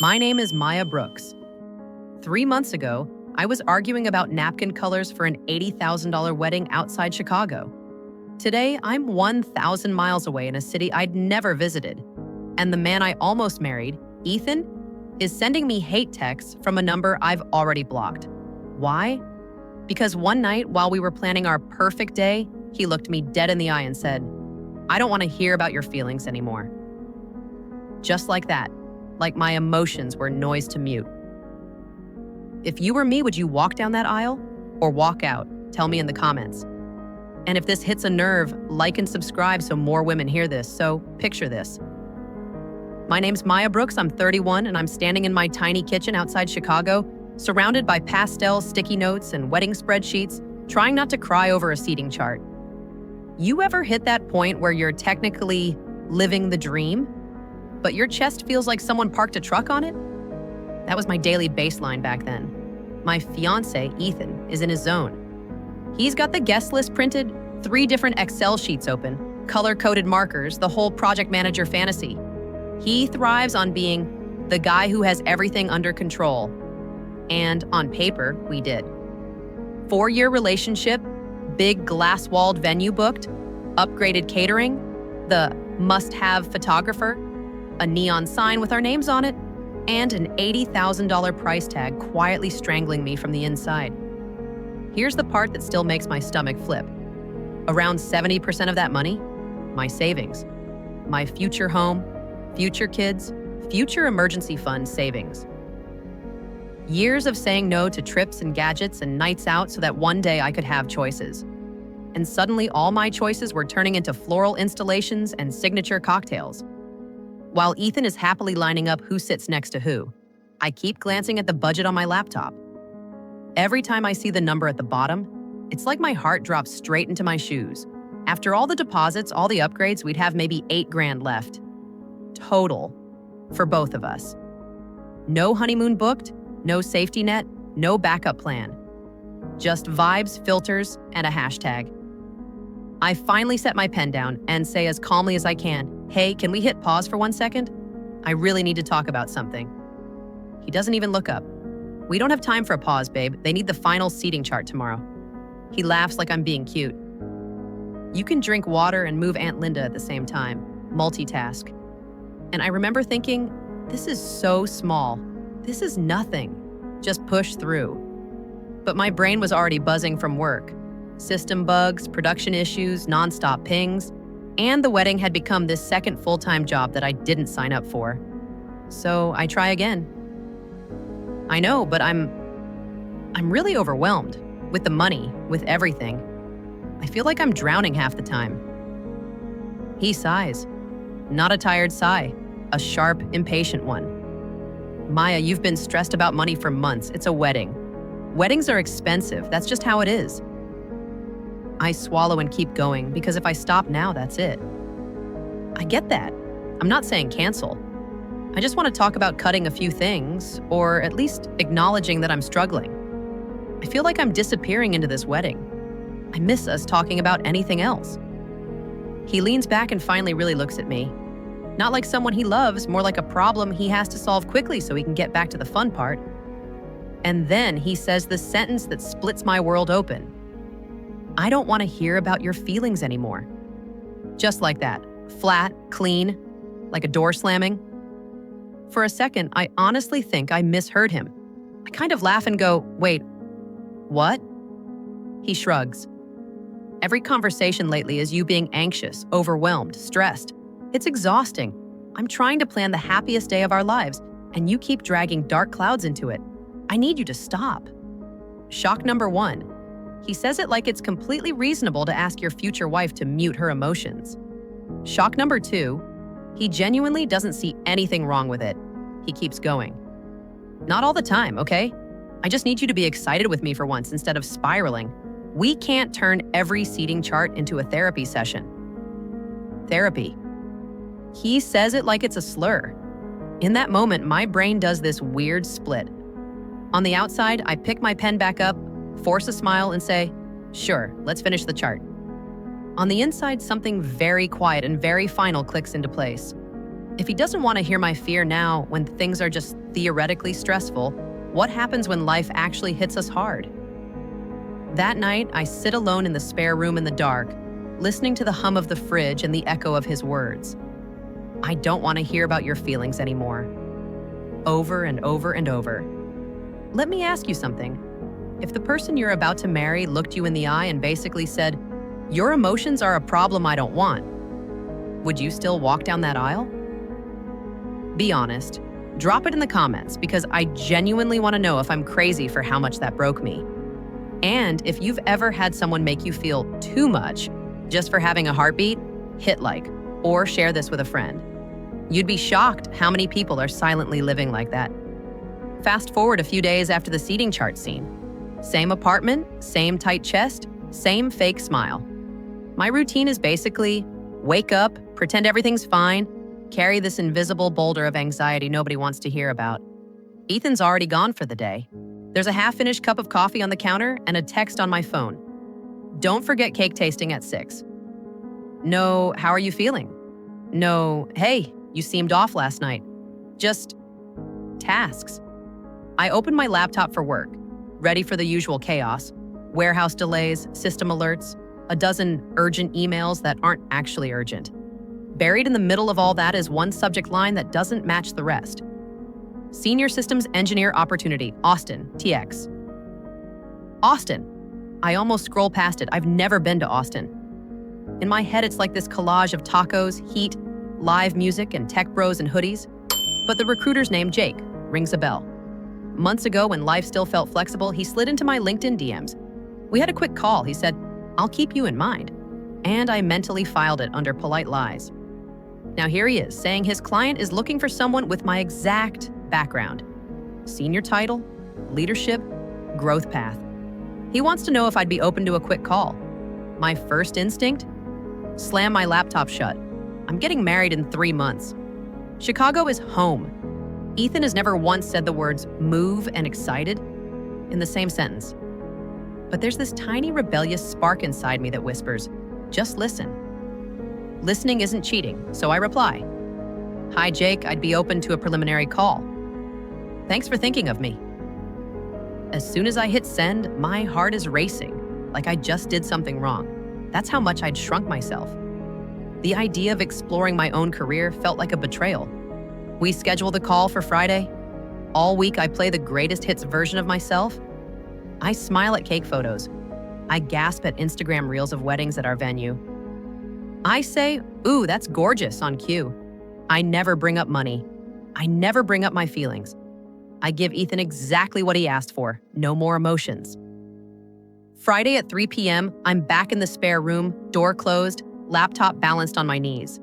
My name is Maya Brooks. 3 months ago, I was arguing about napkin colors for an $80,000 wedding outside Chicago. Today, I'm 1,000 miles away in a city I'd never visited. And the man I almost married, Ethan, is sending me hate texts from a number I've already blocked. Why? Because one night while we were planning our perfect day, he looked me dead in the eye and said, "I don't want to hear about your feelings anymore." Just like that, like my emotions were noise to mute. If you were me, would you walk down that aisle or walk out? Tell me in the comments. And if this hits a nerve, like and subscribe so more women hear this. So picture this. My name's Maya Brooks, I'm 31, and I'm standing in my tiny kitchen outside Chicago, surrounded by pastel sticky notes and wedding spreadsheets, trying not to cry over a seating chart. You ever hit that point where you're technically living the dream, but your chest feels like someone parked a truck on it? That was my daily baseline back then. My fiancé, Ethan, is in his zone. He's got the guest list printed, 3 different Excel sheets open, color-coded markers, the whole project manager fantasy. He thrives on being the guy who has everything under control. And on paper, we did. 4-year relationship, big glass-walled venue booked, upgraded catering, the must-have photographer, a neon sign with our names on it, and an $80,000 price tag quietly strangling me from the inside. Here's the part that still makes my stomach flip. Around 70% of that money, my savings. My future home, future kids, future emergency fund savings. Years of saying no to trips and gadgets and nights out so that one day I could have choices. And suddenly all my choices were turning into floral installations and signature cocktails. While Ethan is happily lining up who sits next to who, I keep glancing at the budget on my laptop. Every time I see the number at the bottom, it's like my heart drops straight into my shoes. After all the deposits, all the upgrades, we'd have maybe $8,000 left. Total for both of us. No honeymoon booked, no safety net, no backup plan. Just vibes, filters, and a hashtag. I finally set my pen down and say as calmly as I can, "Hey, can we hit pause for 1 second? I really need to talk about something." He doesn't even look up. "We don't have time for a pause, babe. They need the final seating chart tomorrow." He laughs like I'm being cute. You can drink water and move Aunt Linda at the same time. Multitask. And I remember thinking, this is so small. This is nothing. Just push through. But my brain was already buzzing from work. System bugs, production issues, nonstop pings, and the wedding had become this second full-time job that I didn't sign up for. So I try again. I know, but I'm really overwhelmed with the money, with everything. I feel like I'm drowning half the time. He sighs. Not a tired sigh, a sharp, impatient one. "Maya, you've been stressed about money for months. It's a wedding. Weddings are expensive. That's just how it is." I swallow and keep going because if I stop now, that's it. I get that. I'm not saying cancel. I just want to talk about cutting a few things, or at least acknowledging that I'm struggling. I feel like I'm disappearing into this wedding. I miss us talking about anything else. He leans back and finally really looks at me. Not like someone he loves, more like a problem he has to solve quickly so he can get back to the fun part. And then he says the sentence that splits my world open. "I don't want to hear about your feelings anymore." Just like that, flat, clean, like a door slamming. For a second, I honestly think I misheard him. I kind of laugh and go, "Wait, what?" He shrugs. "Every conversation lately is you being anxious, overwhelmed, stressed. It's exhausting. I'm trying to plan the happiest day of our lives, and you keep dragging dark clouds into it. I need you to stop." Shock number 1. He says it like it's completely reasonable to ask your future wife to mute her emotions. Shock number 2. He genuinely doesn't see anything wrong with it. He keeps going. "Not all the time, okay? I just need you to be excited with me for once instead of spiraling. We can't turn every seating chart into a therapy session." Therapy. He says it like it's a slur. In that moment, my brain does this weird split. On the outside, I pick my pen back up, force a smile, and say, "Sure, let's finish the chart." On the inside, something very quiet and very final clicks into place. If he doesn't want to hear my fear now when things are just theoretically stressful, what happens when life actually hits us hard? That night, I sit alone in the spare room in the dark, listening to the hum of the fridge and the echo of his words. I don't want to hear about your feelings anymore. Over and over and over. Let me ask you something. If the person you're about to marry looked you in the eye and basically said, "Your emotions are a problem I don't want," would you still walk down that aisle? Be honest. Drop it in the comments because I genuinely want to know if I'm crazy for how much that broke me. And if you've ever had someone make you feel too much just for having a heartbeat, hit like or share this with a friend. You'd be shocked how many people are silently living like that. Fast forward a few days after the seating chart scene. Same apartment, same tight chest, same fake smile. My routine is basically wake up, pretend everything's fine, carry this invisible boulder of anxiety nobody wants to hear about. Ethan's already gone for the day. There's a half-finished cup of coffee on the counter and a text on my phone. Don't forget cake tasting at 6. No, how are you feeling? No, hey, you seemed off last night. Just tasks. I open my laptop for work, ready for the usual chaos. Warehouse delays, system alerts, a dozen urgent emails that aren't actually urgent. Buried in the middle of all that is one subject line that doesn't match the rest. Senior Systems Engineer Opportunity, Austin, TX. Austin. I almost scroll past it. I've never been to Austin. In my head, it's like this collage of tacos, heat, live music, and tech bros in hoodies. But the recruiter's name, Jake, rings a bell. Months ago, when life still felt flexible, he slid into my LinkedIn DMs. We had a quick call. He said, "I'll keep you in mind." And I mentally filed it under polite lies. Now here he is, saying his client is looking for someone with my exact background. Senior title, leadership, growth path. He wants to know if I'd be open to a quick call. My first instinct? Slam my laptop shut. I'm getting married in 3 months. Chicago is home. Ethan has never once said the words move and excited in the same sentence. But there's this tiny rebellious spark inside me that whispers, just listen. Listening isn't cheating, so I reply. Hi, Jake, I'd be open to a preliminary call. Thanks for thinking of me. As soon as I hit send, my heart is racing, like I just did something wrong. That's how much I'd shrunk myself. The idea of exploring my own career felt like a betrayal. We schedule the call for Friday. All week I play the greatest hits version of myself. I smile at cake photos. I gasp at Instagram reels of weddings at our venue. I say, ooh, that's gorgeous on cue. I never bring up money. I never bring up my feelings. I give Ethan exactly what he asked for, no more emotions. Friday at 3 p.m., I'm back in the spare room, door closed, laptop balanced on my knees.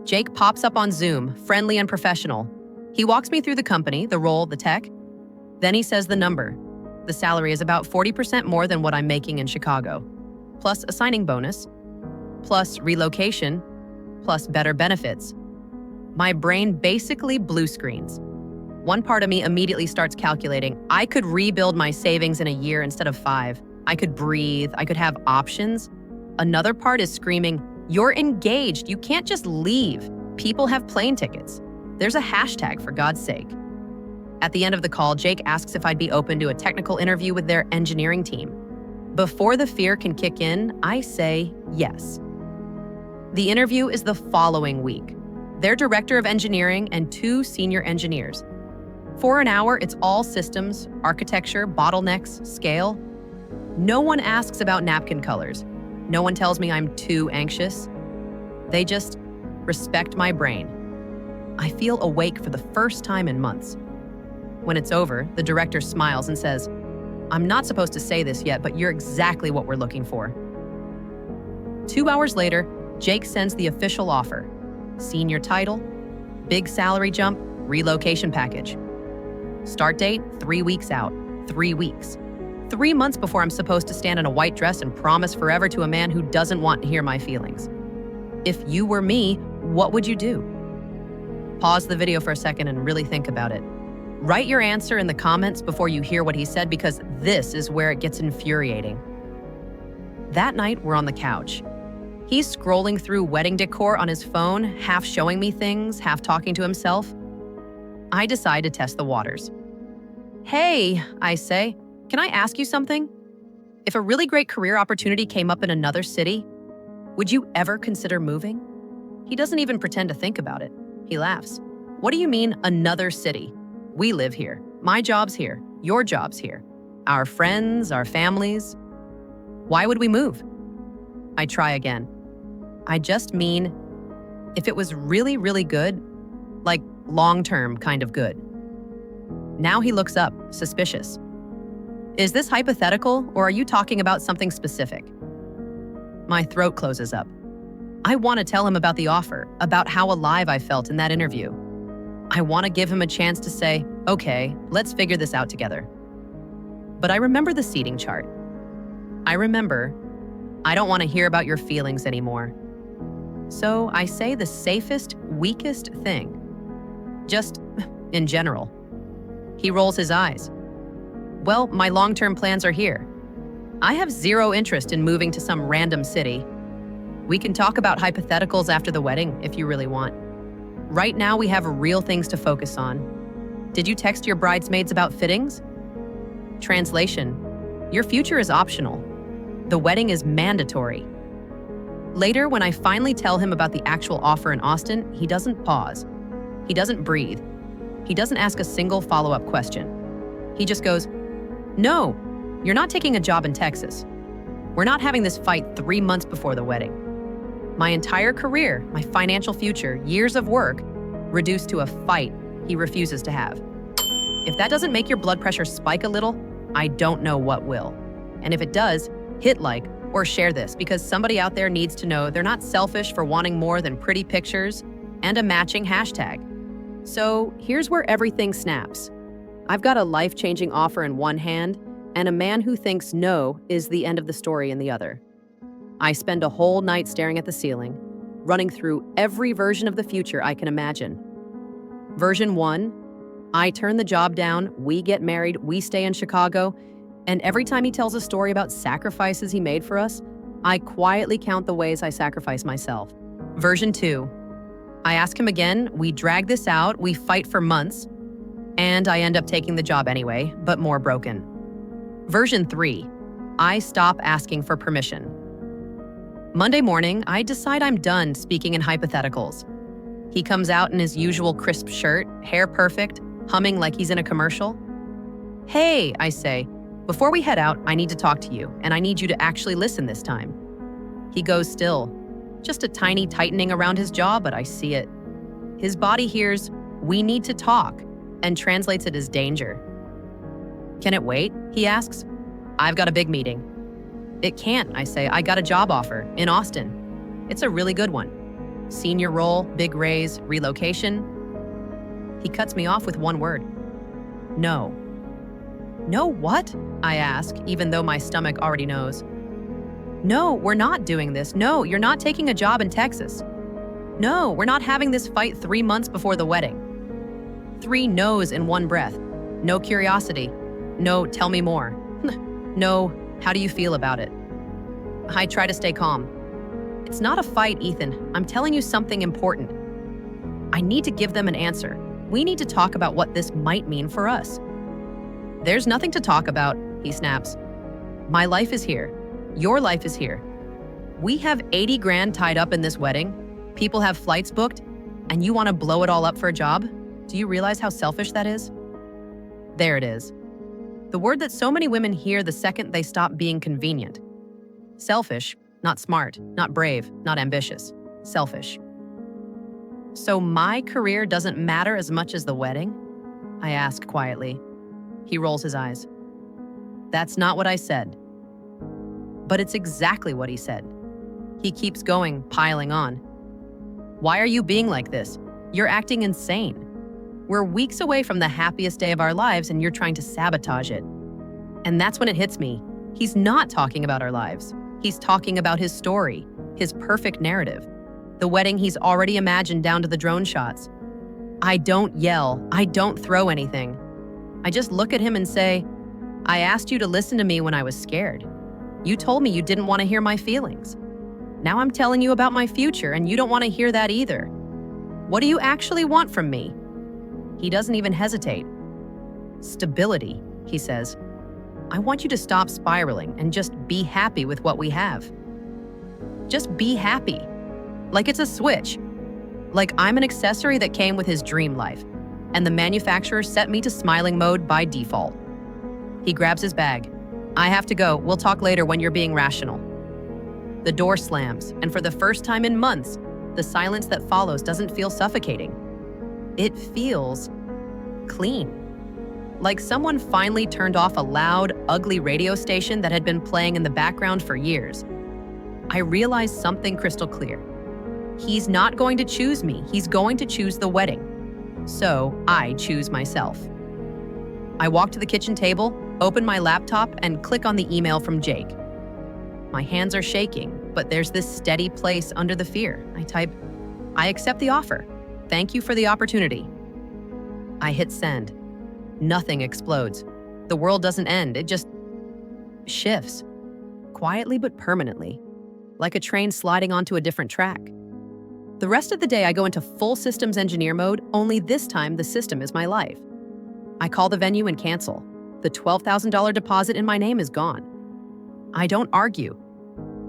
Jake pops up on Zoom, friendly and professional. He walks me through the company, the role, the tech. Then he says the number. The salary is about 40% more than what I'm making in Chicago, plus a signing bonus, plus relocation, plus better benefits. My brain basically blue screens. One part of me immediately starts calculating. I could rebuild my savings in a year instead of 5. I could breathe. I could have options. Another part is screaming, you're engaged. You can't just leave. People have plane tickets. There's a hashtag, for God's sake. At the end of the call, Jake asks if I'd be open to a technical interview with their engineering team. Before the fear can kick in, I say yes. The interview is the following week. Their director of engineering and 2 senior engineers. For an hour, it's all systems, architecture, bottlenecks, scale. No one asks about napkin colors. No one tells me I'm too anxious. They just respect my brain. I feel awake for the first time in months. When it's over, the director smiles and says, I'm not supposed to say this yet, but you're exactly what we're looking for. 2 hours later, Jake sends the official offer. Senior title, big salary jump, relocation package. Start date, 3 weeks out. 3 weeks. 3 months before I'm supposed to stand in a white dress and promise forever to a man who doesn't want to hear my feelings. If you were me, what would you do? Pause the video for a second and really think about it. Write your answer in the comments before you hear what he said, because this is where it gets infuriating. That night, we're on the couch. He's scrolling through wedding decor on his phone, half showing me things, half talking to himself. I decide to test the waters. Hey, I say, can I ask you something? If a really great career opportunity came up in another city, would you ever consider moving? He doesn't even pretend to think about it. He laughs. What do you mean, another city? We live here. My job's here. Your job's here. Our friends, our families. Why would we move? I try again. I just mean, if it was really, really good, like long-term kind of good. Now he looks up, suspicious. Is this hypothetical, or are you talking about something specific? My throat closes up. I want to tell him about the offer, about how alive I felt in that interview. I want to give him a chance to say, okay, let's figure this out together. But I remember the seating chart. I don't want to hear about your feelings anymore. So I say the safest, weakest thing. Just in general. He rolls his eyes. Well, my long-term plans are here. I have zero interest in moving to some random city. We can talk about hypotheticals after the wedding if you really want. Right now, we have real things to focus on. Did you text your bridesmaids about fittings? Translation: your future is optional. The wedding is mandatory. Later, when I finally tell him about the actual offer in Austin, he doesn't pause. He doesn't breathe. He doesn't ask a single follow-up question. He just goes, no, you're not taking a job in Texas. We're not having this fight 3 months before the wedding. My entire career, my financial future, years of work, reduced to a fight he refuses to have. If that doesn't make your blood pressure spike a little, I don't know what will. And if it does, hit like or share this, because somebody out there needs to know they're not selfish for wanting more than pretty pictures and a matching hashtag. So here's where everything snaps. I've got a life-changing offer in one hand, and a man who thinks no is the end of the story in the other. I spend a whole night staring at the ceiling, running through every version of the future I can imagine. Version 1, I turn the job down, we get married, we stay in Chicago, and every time he tells a story about sacrifices he made for us, I quietly count the ways I sacrifice myself. Version 2, I ask him again, we drag this out, we fight for months, and I end up taking the job anyway, but more broken. Version 3, I stop asking for permission. Monday morning, I decide I'm done speaking in hypotheticals. He comes out in his usual crisp shirt, hair perfect, humming like he's in a commercial. Hey, I say, before we head out, I need to talk to you, and I need you to actually listen this time. He goes still, just a tiny tightening around his jaw, but I see it. His body hears, we need to talk, and translates it as danger. Can it wait? He asks. I've got a big meeting. It can't, I say. I got a job offer in Austin. It's a really good one. Senior role, big raise, relocation. He cuts me off with one word. No. No what? I ask, even though my stomach already knows. No, we're not doing this. No, you're not taking a job in Texas. No, we're not having this fight 3 months before the wedding. 3 no's in one breath. No curiosity. No, tell me more. No, how do you feel about it? I try to stay calm. It's not a fight, Ethan. I'm telling you something important. I need to give them an answer. We need to talk about what this might mean for us. There's nothing to talk about, he snaps. My life is here. Your life is here. We have 80 grand tied up in this wedding. People have flights booked, and you want to blow it all up for a job? Do you realize how selfish that is? There it is. The word that so many women hear the second they stop being convenient. Selfish, not smart, not brave, not ambitious. Selfish. So my career doesn't matter as much as the wedding? I ask quietly. He rolls his eyes. That's not what I said. But it's exactly what he said. He keeps going, piling on. Why are you being like this? You're acting insane. We're weeks away from the happiest day of our lives and you're trying to sabotage it. And that's when it hits me. He's not talking about our lives. He's talking about his story, his perfect narrative, the wedding he's already imagined down to the drone shots. I don't yell. I don't throw anything. I just look at him and say, I asked you to listen to me when I was scared. You told me you didn't want to hear my feelings. Now I'm telling you about my future, and you don't want to hear that either. What do you actually want from me? He doesn't even hesitate. Stability, he says. I want you to stop spiraling and just be happy with what we have. Just be happy. Like it's a switch. Like I'm an accessory that came with his dream life, and the manufacturer set me to smiling mode by default. He grabs his bag. I have to go. We'll talk later when you're being rational. The door slams, and for the first time in months, the silence that follows doesn't feel suffocating. It feels clean. Like someone finally turned off a loud, ugly radio station that had been playing in the background for years. I realized something crystal clear. He's not going to choose me. He's going to choose the wedding. So I choose myself. I walk to the kitchen table, open my laptop, and click on the email from Jake. My hands are shaking, but there's this steady place under the fear. I type, I accept the offer. Thank you for the opportunity. I hit send. Nothing explodes. The world doesn't end. It just shifts. Quietly but permanently. Like a train sliding onto a different track. The rest of the day I go into full systems engineer mode, only this time the system is my life. I call the venue and cancel. The $12,000 deposit in my name is gone. I don't argue.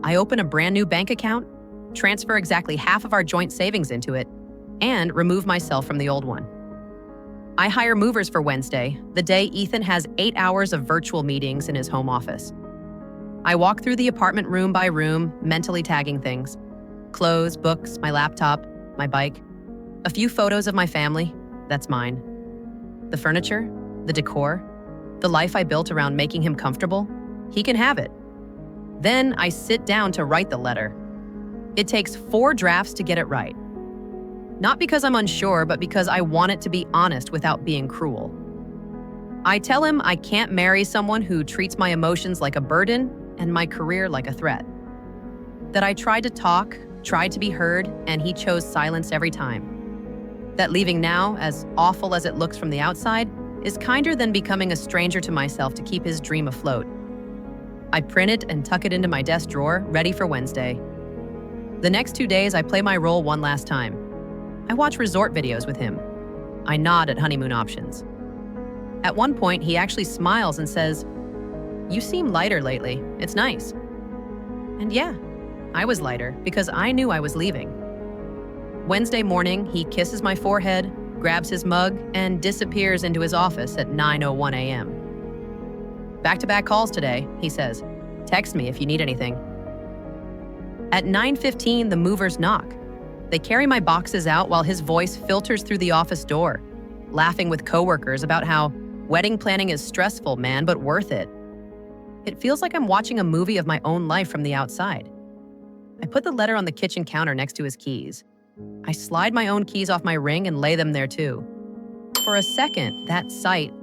I open a brand new bank account, transfer exactly half of our joint savings into it, and remove myself from the old one. I hire movers for Wednesday, the day Ethan has 8 hours of virtual meetings in his home office. I walk through the apartment room by room, mentally tagging things. Clothes, books, my laptop, my bike. A few photos of my family, that's mine. The furniture, the decor, the life I built around making him comfortable, he can have it. Then I sit down to write the letter. It takes 4 drafts to get it right. Not because I'm unsure, but because I want it to be honest without being cruel. I tell him I can't marry someone who treats my emotions like a burden and my career like a threat. That I tried to talk, tried to be heard, and he chose silence every time. That leaving now, as awful as it looks from the outside, is kinder than becoming a stranger to myself to keep his dream afloat. I print it and tuck it into my desk drawer, ready for Wednesday. The next 2 days, I play my role one last time. I watch resort videos with him. I nod at honeymoon options. At one point, he actually smiles and says, "You seem lighter lately. It's nice." And yeah, I was lighter because I knew I was leaving. Wednesday morning, he kisses my forehead, grabs his mug, and disappears into his office at 9:01 a.m. Back-to-back calls today, he says. Text me if you need anything. At 9:15, the movers knock. They carry my boxes out while his voice filters through the office door, laughing with coworkers about how wedding planning is stressful, man, but worth it. It feels like I'm watching a movie of my own life from the outside. I put the letter on the kitchen counter next to his keys. I slide my own keys off my ring and lay them there too. For a second, that sight,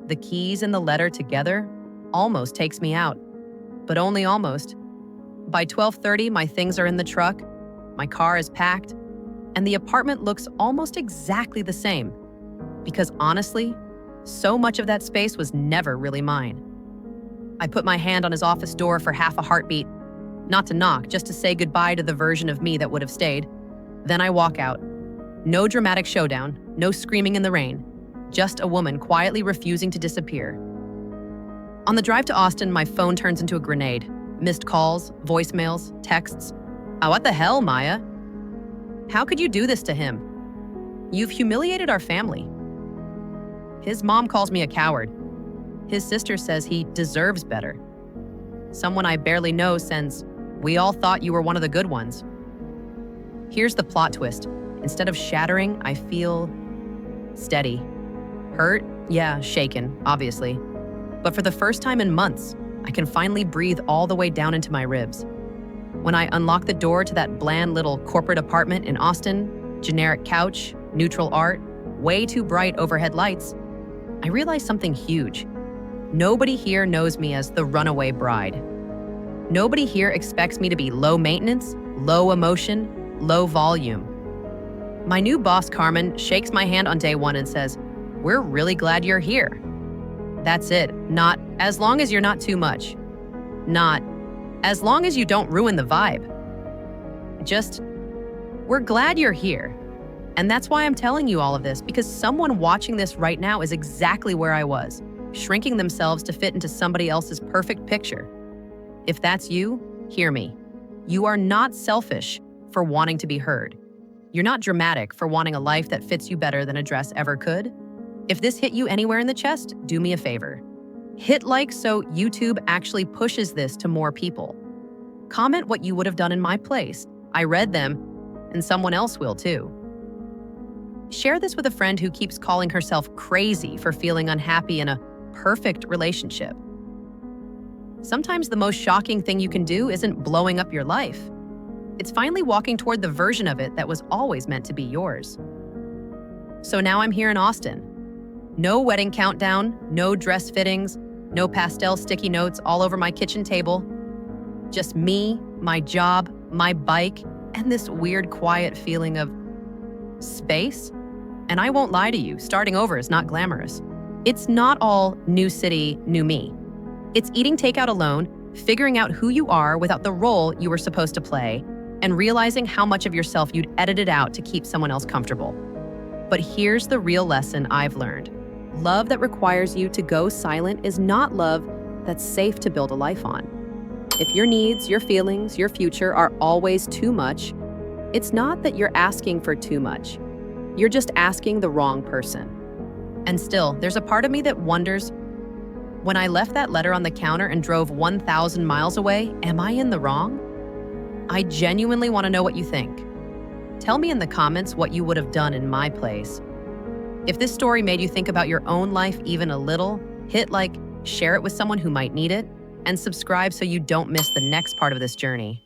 the keys and the letter together, almost takes me out. But only almost. By 12:30, my things are in the truck, my car is packed, and the apartment looks almost exactly the same. Because honestly, so much of that space was never really mine. I put my hand on his office door for half a heartbeat, not to knock, just to say goodbye to the version of me that would have stayed. Then I walk out. No dramatic showdown, no screaming in the rain, just a woman quietly refusing to disappear. On the drive to Austin, my phone turns into a grenade. Missed calls, voicemails, texts. Oh, what the hell, Maya? How could you do this to him? You've humiliated our family. His mom calls me a coward. His sister says he deserves better. Someone I barely know sends, "We all thought you were one of the good ones." Here's the plot twist. Instead of shattering, I feel steady. Hurt? Yeah, shaken, obviously. But for the first time in months, I can finally breathe all the way down into my ribs. When I unlock the door to that bland little corporate apartment in Austin, generic couch, neutral art, way too bright overhead lights, I realize something huge. Nobody here knows me as the runaway bride. Nobody here expects me to be low maintenance, low emotion, low volume. My new boss, Carmen, shakes my hand on day one and says, "We're really glad you're here." That's it. Not, "As long as you're not too much." Not, "As long as you don't ruin the vibe." we're glad you're here. And that's why I'm telling you all of this, because someone watching this right now is exactly where I was, shrinking themselves to fit into somebody else's perfect picture. If that's you, hear me. You are not selfish for wanting to be heard. You're not dramatic for wanting a life that fits you better than a dress ever could. If this hit you anywhere in the chest, do me a favor. Hit like so YouTube actually pushes this to more people. Comment what you would have done in my place. I read them, and someone else will too. Share this with a friend who keeps calling herself crazy for feeling unhappy in a perfect relationship. Sometimes the most shocking thing you can do isn't blowing up your life. It's finally walking toward the version of it that was always meant to be yours. So now I'm here in Austin. No wedding countdown, no dress fittings, no pastel sticky notes all over my kitchen table. Just me, my job, my bike, and this weird quiet feeling of space. And I won't lie to you, starting over is not glamorous. It's not all new city, new me. It's eating takeout alone, figuring out who you are without the role you were supposed to play, and realizing how much of yourself you'd edited out to keep someone else comfortable. But here's the real lesson I've learned. Love that requires you to go silent is not love that's safe to build a life on. If your needs, your feelings, your future are always too much, it's not that you're asking for too much. You're just asking the wrong person. And still, there's a part of me that wonders, when I left that letter on the counter and drove 1,000 miles away, am I in the wrong? I genuinely want to know what you think. Tell me in the comments what you would have done in my place. If this story made you think about your own life even a little, hit like, share it with someone who might need it, and subscribe so you don't miss the next part of this journey.